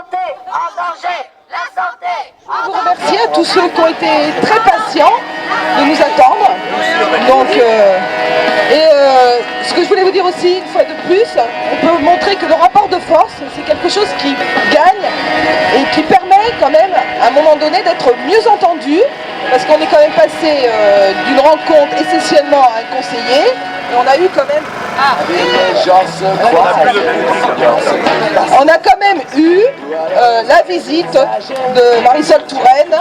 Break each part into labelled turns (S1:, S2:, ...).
S1: santé en danger, la santé en
S2: Je vous remercie à tous ceux qui ont été très patients de nous attendre. Donc, ce que je voulais vous dire aussi, une fois de plus, on peut montrer que le rapport de force, c'est quelque chose qui gagne et qui permet quand même, à un moment donné, d'être mieux entendu, parce qu'on est quand même passé d'une rencontre essentiellement à un conseiller, et on a eu quand même... On a quand même eu la visite de Marisol Touraine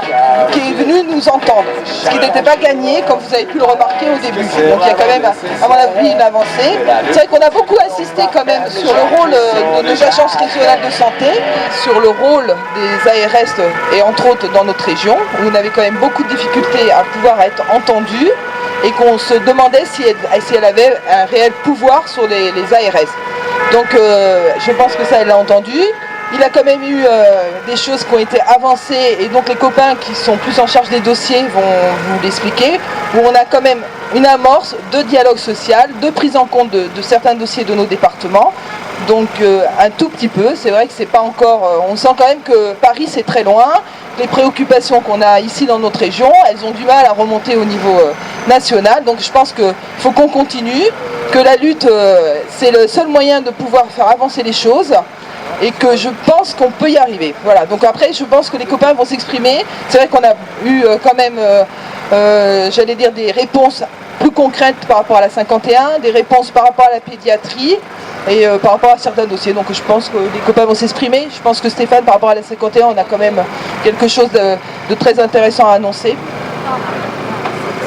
S2: qui est venue nous entendre, ce qui n'était pas gagné comme vous avez pu le remarquer au début. Donc il y a quand même, à mon avis, une avancée. C'est vrai qu'on a beaucoup insisté quand même sur le rôle de nos agences régionales de santé, sur le rôle des ARS et entre autres dans notre région, où on avait quand même beaucoup de difficultés à pouvoir être entendus et qu'on se demandait si elle avait un réel pouvoir sur les ARS. Donc je pense que ça, elle l'a entendu. Il a quand même eu des choses qui ont été avancées et donc les copains qui sont plus en charge des dossiers vont vous l'expliquer, où on a quand même une amorce de dialogue social, de prise en compte de certains dossiers de nos départements. Donc un tout petit peu, c'est vrai que c'est pas encore... on sent quand même que Paris c'est très loin, les préoccupations qu'on a ici dans notre région, elles ont du mal à remonter au niveau national, donc je pense qu'il faut qu'on continue, que la lutte c'est le seul moyen de pouvoir faire avancer les choses, et que je pense qu'on peut y arriver. Voilà, donc après je pense que les copains vont s'exprimer. C'est vrai qu'on a eu quand même, j'allais dire, des réponses plus concrètes par rapport à la 51, des réponses par rapport à la pédiatrie et par rapport à certains dossiers. Donc je pense que les copains vont s'exprimer. Je pense que Stéphane, par rapport à la 51, on a quand même quelque chose de très intéressant à annoncer.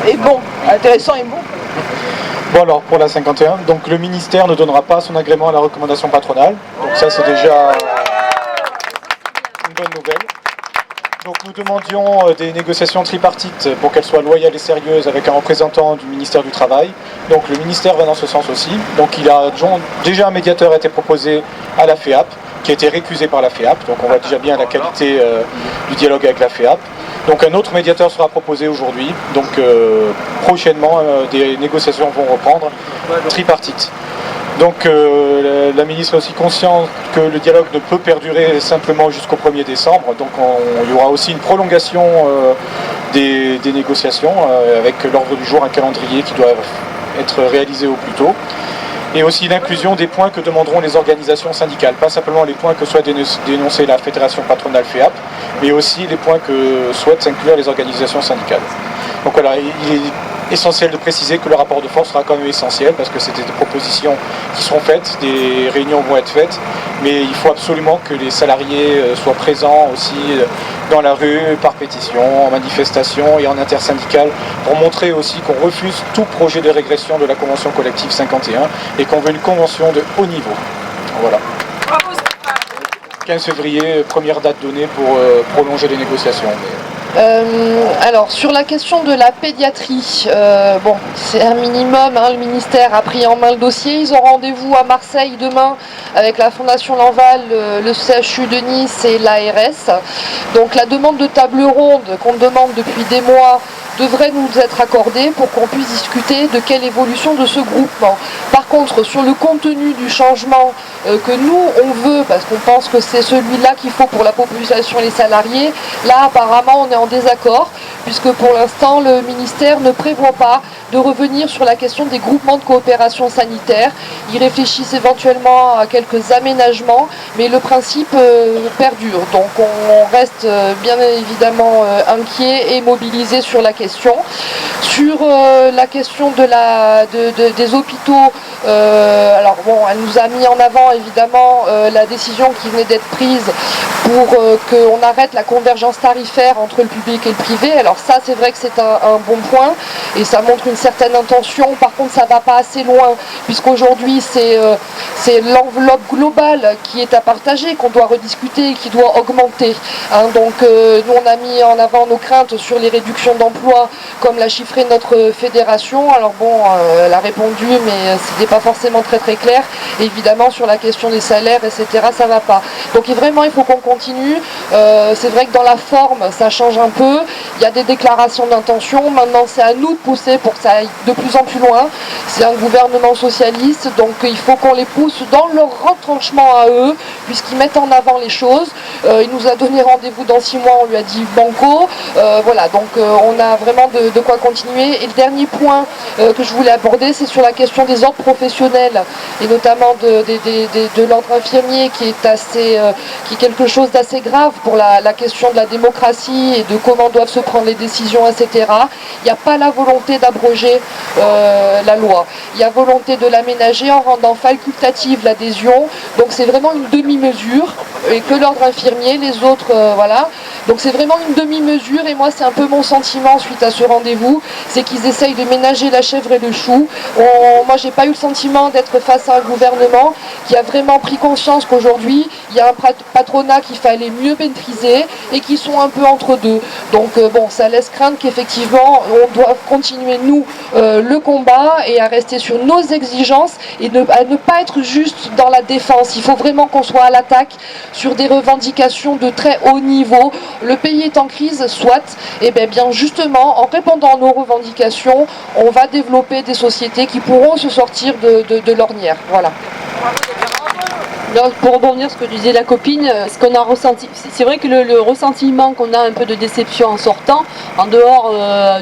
S2: Et bon, intéressant et bon.
S3: Bon alors pour la 51, donc le ministère ne donnera pas son agrément à la recommandation patronale, donc ça c'est déjà une bonne nouvelle. Donc nous demandions des négociations tripartites pour qu'elles soient loyales et sérieuses avec un représentant du ministère du Travail. Donc le ministère va dans ce sens aussi. Donc déjà un médiateur a été proposé à la FEAP, qui a été récusé par la FEAP, donc on voit déjà bien la qualité du dialogue avec la FEAP. Donc un autre médiateur sera proposé aujourd'hui, donc prochainement des négociations vont reprendre tripartites. Donc la ministre est aussi consciente que le dialogue ne peut perdurer simplement jusqu'au 1er décembre, donc il y aura aussi une prolongation des négociations avec l'ordre du jour, un calendrier qui doit être réalisé au plus tôt. Et aussi l'inclusion des points que demanderont les organisations syndicales, pas simplement les points que souhaite dénoncer la fédération patronale FEAP, mais aussi les points que souhaitent inclure les organisations syndicales. Donc voilà, il est essentiel de préciser que le rapport de force sera quand même essentiel, parce que c'est des propositions qui seront faites, des réunions vont être faites, mais il faut absolument que les salariés soient présents aussi dans la rue, par pétition, en manifestation et en intersyndical, pour montrer aussi qu'on refuse tout projet de régression de la convention collective 51 et qu'on veut une convention de haut niveau. Voilà. 15 février, première date donnée pour prolonger les négociations.
S4: Alors sur la question de la pédiatrie, bon, c'est un minimum, hein, le ministère a pris en main le dossier. Ils ont rendez-vous à Marseille demain avec la Fondation Lanval, le CHU de Nice et l'ARS. Donc la demande de table ronde qu'on demande depuis des mois devrait nous être accordée pour qu'on puisse discuter de quelle évolution de ce groupement. Par contre, sur le contenu du changement que nous on veut, parce qu'on pense que c'est celui-là qu'il faut pour la population et les salariés, là apparemment on est en désaccord, puisque pour l'instant le ministère ne prévoit pas de revenir sur la question des groupements de coopération sanitaire. Ils réfléchissent éventuellement à quelques aménagements, mais le principe perdure. Donc on reste bien évidemment inquiet et mobilisé sur la question. Sur la question des hôpitaux, alors bon, elle nous a mis en avant évidemment la décision qui venait d'être prise pour qu'on arrête la convergence tarifaire entre le public et le privé. Alors ça, c'est vrai que c'est un bon point et ça montre une certaine intention. Par contre, ça ne va pas assez loin, puisqu'aujourd'hui c'est l'enveloppe globale qui est à partager, qu'on doit rediscuter et qui doit augmenter. Hein, donc nous on a mis en avant nos craintes sur les réductions d'emplois, comme l'a chiffré notre fédération. Alors bon, elle a répondu, mais c'était pas forcément très très clair. Et évidemment sur la question des salaires, etc., ça va pas. Donc vraiment il faut qu'on continue. C'est vrai que dans la forme ça change un peu. Il y a des déclarations d'intention. Maintenant c'est à nous de pousser pour que ça aille de plus en plus loin. C'est un gouvernement socialiste, donc il faut qu'on les pousse dans leur retranchement à eux, puisqu'ils mettent en avant les choses, il nous a donné rendez-vous dans 6 mois, on lui a dit banco. Voilà, donc on a vraiment de quoi continuer. Et le dernier point que je voulais aborder, c'est sur la question des ordres professionnels, et notamment de l'ordre infirmier, qui est quelque chose d'assez grave pour la question de la démocratie et de comment doivent se prendre les décisions, etc. Il n'y a pas la volonté d'abroger la loi. Il y a volonté de l'aménager en rendant facultative l'adhésion. Donc c'est vraiment une demi-mesure, et que l'ordre infirmier, les autres, voilà. Donc c'est vraiment une demi-mesure, et moi c'est un peu mon sentiment suite à ce rendez-vous, c'est qu'ils essayent de ménager la chèvre et le chou. Moi j'ai pas eu le sentiment d'être face à un gouvernement qui a vraiment pris conscience qu'aujourd'hui il y a un patronat qu'il fallait mieux maîtriser et qui sont un peu entre deux. Donc bon, ça laisse craindre qu'effectivement on doit continuer nous le combat et à rester sur nos exigences et à ne pas être juste dans la défense. Il faut vraiment qu'on soit à l'attaque sur des revendications de très haut niveau. Le pays est en crise, soit, et bien justement en répondant à nos revendications, on va développer des sociétés qui pourront se sortir de l'ornière. Voilà.
S5: Alors, pour rebondir sur ce que disait la copine, ce qu'on a ressenti, c'est vrai que le ressentiment qu'on a un peu de déception en sortant, en dehors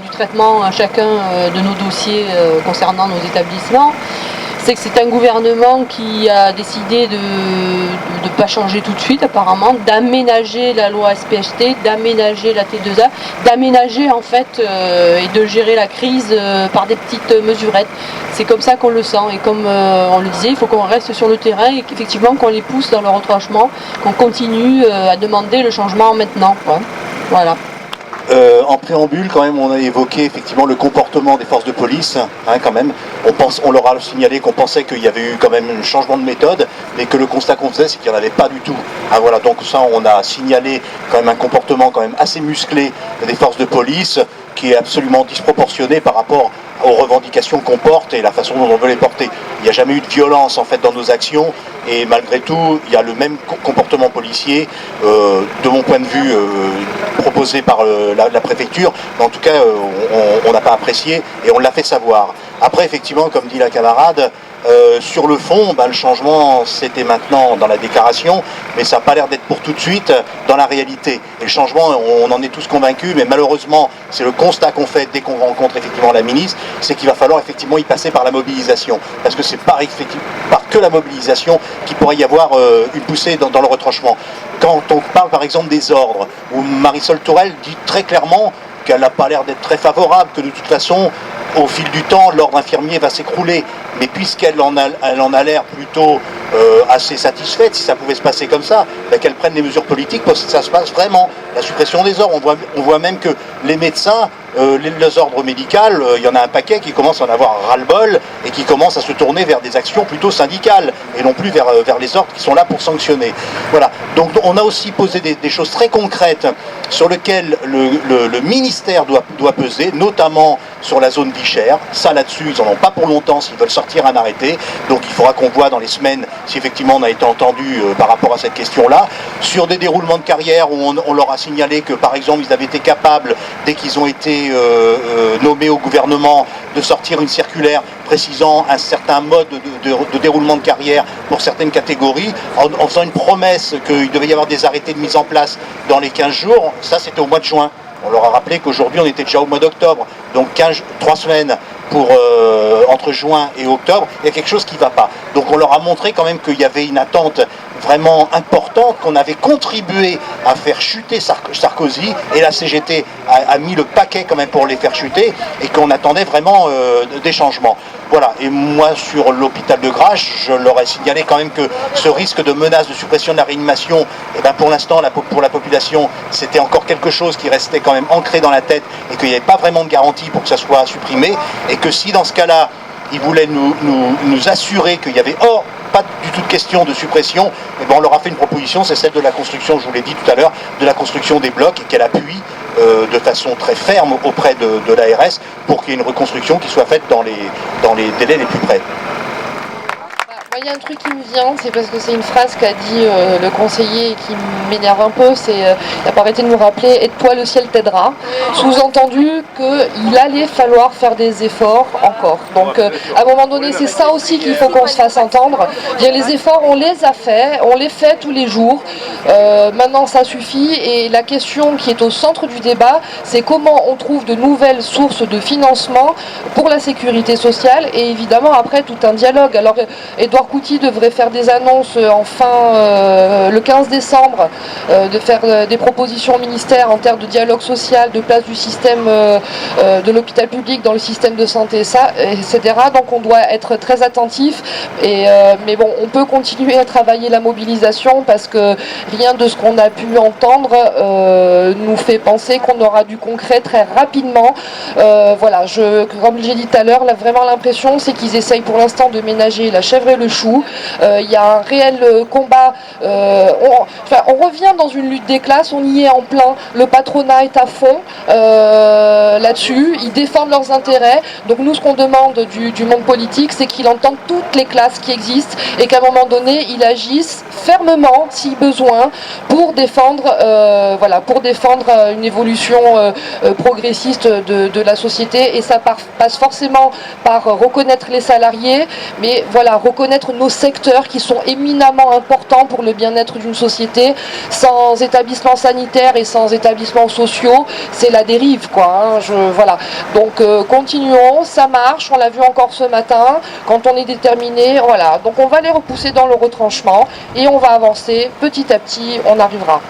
S5: du traitement à chacun de nos dossiers concernant nos établissements, c'est que c'est un gouvernement qui a décidé de ne pas changer tout de suite apparemment, d'aménager la loi SPST, d'aménager la T2A, d'aménager en fait et de gérer la crise par des petites mesurettes. C'est comme ça qu'on le sent, et comme on le disait, il faut qu'on reste sur le terrain et qu'effectivement qu'on les pousse dans leur retranchement, qu'on continue à demander le changement maintenant, quoi. Voilà.
S6: En préambule, quand même, on a évoqué effectivement le comportement des forces de police, hein, quand même. On leur a signalé qu'on pensait qu'il y avait eu quand même un changement de méthode, mais que le constat qu'on faisait, c'est qu'il n'y en avait pas du tout. Hein, voilà, donc ça, on a signalé quand même un comportement quand même assez musclé des forces de police, qui est absolument disproportionné par rapport aux revendications qu'on porte et la façon dont on veut les porter. Il n'y a jamais eu de violence en fait dans nos actions, et malgré tout, il y a le même comportement policier, de mon point de vue, proposé par la préfecture, mais en tout cas, on n'a pas apprécié et on l'a fait savoir. Après, effectivement, comme dit la camarade, sur le fond, le changement, c'était maintenant dans la déclaration, mais ça n'a pas l'air d'être pour tout de suite dans la réalité. Et le changement, on en est tous convaincus, mais malheureusement, c'est le constat qu'on fait dès qu'on rencontre effectivement la ministre, c'est qu'il va falloir effectivement y passer par la mobilisation. Parce que c'est par que la mobilisation qu'il pourrait y avoir une poussée dans le retranchement. Quand on parle par exemple des ordres, où Marisol Touraine dit très clairement qu'elle n'a pas l'air d'être très favorable, que de toute façon, au fil du temps, l'ordre infirmier va s'écrouler. Mais puisqu'elle en a l'air plutôt assez satisfaite, si ça pouvait se passer comme ça, qu'elle prenne des mesures politiques pour que ça se passe vraiment. La suppression des ordres, on voit même que les médecins, les ordres médicaux, il y en a un paquet qui commencent à en avoir ras-le-bol et qui commencent à se tourner vers des actions plutôt syndicales et non plus vers les ordres qui sont là pour sanctionner. Voilà. Donc on a aussi posé des choses très concrètes sur lesquelles le ministère doit peser, notamment sur la zone vie chère. Ça là-dessus, ils n'en ont pas pour longtemps s'ils veulent sortir un arrêté. Donc il faudra qu'on voit dans les semaines si effectivement on a été entendu par rapport à cette question-là. Sur des déroulements de carrière où on leur a signalé que par exemple ils avaient été capables, dès qu'ils ont été nommés au gouvernement, de sortir une circulaire précisant un certain mode de déroulement de carrière pour certaines catégories, en faisant une promesse qu'il devait y avoir des arrêtés de mise en place dans les 15 jours. Ça c'était au mois de juin. On leur a rappelé qu'aujourd'hui on était déjà au mois d'octobre, donc 3 semaines pour entre juin et octobre, il y a quelque chose qui ne va pas. Donc on leur a montré quand même qu'il y avait une attente vraiment importante, qu'on avait contribué à faire chuter Sarkozy, et la CGT a mis le paquet quand même pour les faire chuter, et qu'on attendait vraiment des changements. Voilà, et moi sur l'hôpital de Grasse, je leur ai signalé quand même que ce risque de menace de suppression de la réanimation, pour l'instant pour la population, c'était encore quelque chose qui restait quand même ancré dans la tête, et qu'il n'y avait pas vraiment de garantie pour que ça soit supprimé, et que si dans ce cas-là, ils voulaient nous assurer qu'il y avait pas du tout de question de suppression, on leur a fait une proposition, c'est celle de la construction, je vous l'ai dit tout à l'heure, de la construction des blocs, et qu'elle appuie de façon très ferme auprès de l'ARS pour qu'il y ait une reconstruction qui soit faite dans les délais les plus brefs.
S4: Moi, il y a un truc qui me vient, c'est parce que c'est une phrase qu'a dit le conseiller et qui m'énerve un peu, c'est il n'a pas arrêté de nous rappeler « aide-toi, le ciel t'aidera ». Sous-entendu qu'il allait falloir faire des efforts encore. Donc à un moment donné, c'est ça aussi qu'il faut qu'on se fasse entendre. Bien, les efforts, on les a faits, on les fait tous les jours. Maintenant, ça suffit. Et la question qui est au centre du débat, c'est comment on trouve de nouvelles sources de financement pour la sécurité sociale et évidemment après tout un dialogue. Alors Édouard Couty devrait faire des annonces le 15 décembre, de faire des propositions au ministère en termes de dialogue social, de place du système de l'hôpital public dans le système de santé, etc. Donc on doit être très attentif. Mais bon, on peut continuer à travailler la mobilisation parce que rien de ce qu'on a pu entendre nous fait penser qu'on aura du concret très rapidement. Voilà, comme j'ai dit tout à l'heure, vraiment l'impression c'est qu'ils essayent pour l'instant de ménager la chèvre et le chou. Il y a un réel combat. On revient dans une lutte des classes, on y est en plein. Le patronat est à fond là-dessus. Ils défendent leurs intérêts. Donc nous, ce qu'on demande du monde politique, c'est qu'il entende toutes les classes qui existent et qu'à un moment donné, il agisse fermement, si besoin, pour défendre, une évolution progressiste de la société. Et ça passe forcément par reconnaître les salariés, mais voilà, reconnaître nos secteurs qui sont éminemment importants pour le bien-être d'une société. Sans établissements sanitaires et sans établissements sociaux, c'est la dérive, quoi. Voilà. Donc continuons, ça marche, on l'a vu encore ce matin, quand on est déterminé, voilà. Donc on va les repousser dans le retranchement et on va avancer petit à petit, on arrivera.